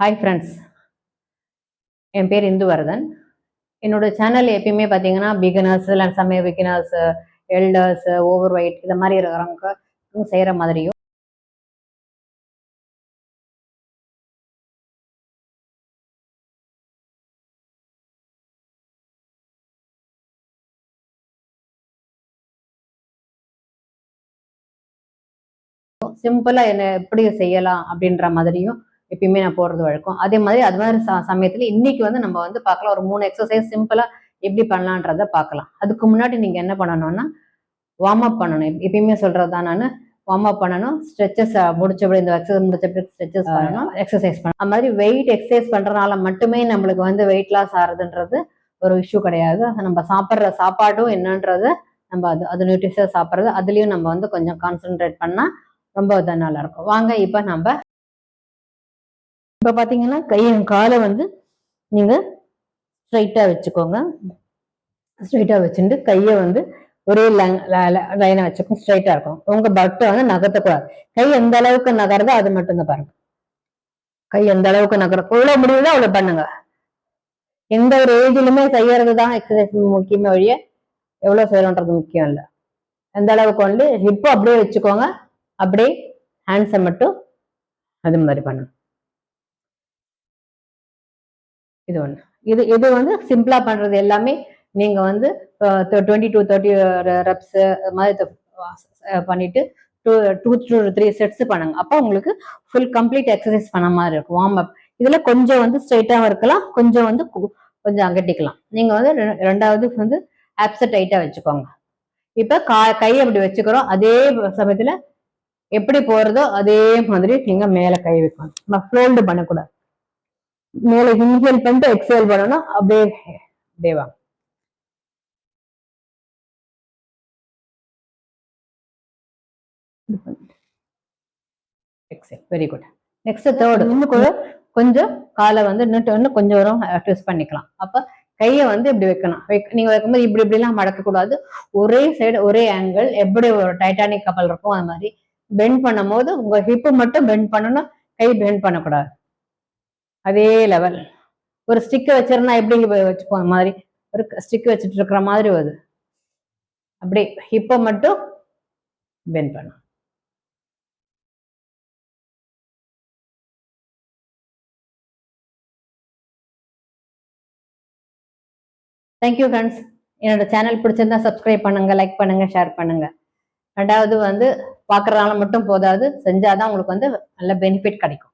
Hi friends, என் பேர் இந்துவர்தன். என்னோட channel எப்பயுமே பார்த்தீங்கன்னா பிகினர்ஸ் இல்லை சமய பிகினர்ஸ், எல்டர்ஸ், ஓவர் வெயிட் இந்த மாதிரி இருக்கிறவங்க செய்கிற மாதிரியும் சிம்பிளாக என்ன எப்படி செய்யலாம் அப்படின்ற மாதிரியும் எப்பயுமே நான் போடுறது வழக்கம். அதே மாதிரி அது மாதிரி சமயத்தில் இன்னைக்கு வந்து நம்ம வந்து பார்க்கலாம், ஒரு 3 எக்ஸசைஸ் சிம்பிளாக எப்படி பண்ணலான்றத பார்க்கலாம். அதுக்கு முன்னாடி நீங்கள் என்ன பண்ணணும்னா வார்ம் அப் பண்ணணும். எப்பயுமே சொல்கிறது தான், நான் வார்ம் அப் பண்ணணும். ஸ்ட்ரெச்சஸ் முடிச்சபடி இந்த எக்ஸசைஸ் முடிச்சபடி ஸ்ட்ரெச்சஸ் பண்ணணும், எக்ஸசைஸ் பண்ணணும். அது மாதிரி வெயிட் எக்ஸசைஸ் பண்ணுறதுனால மட்டுமே நம்மளுக்கு வந்து வெயிட் லாஸ் ஆகுதுன்றது ஒரு இஷ்யூ கிடையாது. நம்ம சாப்பிட்ற சாப்பாடும் என்னன்றது, நம்ம அது நியூட்ரிஷியஸ் சாப்பிட்றது, அதுலேயும் நம்ம வந்து கொஞ்சம் கான்சென்ட்ரேட் பண்ணால் ரொம்ப நல்லா இருக்கும். வாங்க இப்போ பார்த்தீங்கன்னா காலை வந்து நீங்கள் ஸ்ட்ரைட்டாக வச்சுக்கோங்க. ஸ்ட்ரைட்டாக வச்சுட்டு கையை வந்து ஒரே லைனை வச்சுக்கோங்க, ஸ்ட்ரைட்டாக இருக்கும். உங்கள் பட்டை வந்து நகர்த்தக்கூடாது. கை எந்த அளவுக்கு நகருதோ அது மட்டும்தான் பாருங்க. கை எந்த அளவுக்கு நகரும், எவ்வளோ முடியுதோ அவ்வளோ பண்ணுங்க. எந்த ஒரு ஏஜ்லையுமே செய்யறது தான் எக்ஸசைஸ் முக்கியமே வழிய எவ்வளோ செய்யறோன்றது முக்கியம் இல்லை. எந்த அளவுக்கு வந்து ஹிப்பை அப்படியே வச்சுக்கோங்க, அப்படியே ஹேண்ட்ஸை மட்டும் அது மாதிரி பண்ணுங்க. இது ஒன்று. இது வந்து சிம்பிளா பண்றது எல்லாமே நீங்க வந்து 20 to 30 ரெப்ஸ் மாதிரி பண்ணிட்டு 2 to 3 செட்ஸ் பண்ணுங்க. அப்போ உங்களுக்கு ஃபுல் கம்ப்ளீட் எக்ஸசைஸ் பண்ண மாதிரி இருக்கும். வார்ம் அப் இதுல கொஞ்சம் வந்து ஸ்ட்ரைட்டாகவும் இருக்கலாம், கொஞ்சம் வந்து கொஞ்சம் அகட்டிக்கலாம். நீங்க வந்து ரெண்டாவது வந்து ஆப்ஸை டைட்டா வச்சுக்கோங்க. இப்ப கை அப்படி வச்சுக்கிறோம், அதே சமயத்துல எப்படி போறதோ அதே மாதிரி நீங்க மேல கை வைக்கணும். ஃபோல்டு பண்ணக்கூடாது. மேல இன்ஹேல் பண்ணிட்டு எக்ஸேல் பண்ணணும். அப்படியே வாங்க. Exhale, very good. Next third, இன்னும் கொஞ்சம் காலை வந்து இன்னும் கொஞ்சம் வரும் ட்விஸ்ட் பண்ணிக்கலாம். அப்ப கையை வந்து இப்படி வைக்கணும். நீங்க வைக்கும்போது இப்படி எல்லாம் மடக்க கூடாது. ஒரே சைடு ஒரே ஆங்கிள், எப்படி ஒரு டைட்டானிக் கப்பல் இருக்கும் அது மாதிரி பெண்ட் பண்ணும் போது உங்க ஹிப்பு மட்டும் பெண்ட் பண்ணணும், கை பெண்ட் பண்ணக்கூடாது. அதே லெவல். ஒரு ஸ்டிக்கை வச்சிருந்தா எப்படி வச்சுப்போம் மாதிரி, ஒரு ஸ்டிக் வச்சுட்டு இருக்கிற மாதிரி வருது. அப்படியே ஹிப்பை மட்டும் பெண்ட் பண்ணும். Thank you friends. என்னோட சேனல் பிடிச்சிருந்தா சப்ஸ்கிரைப் பண்ணுங்க, லைக் பண்ணுங்க, ஷேர் பண்ணுங்க. ரெண்டாவது வந்து பார்க்கறதுனால மட்டும் போதாது, செஞ்சாதான் உங்களுக்கு வந்து நல்ல பெனிஃபிட் கிடைக்கும்.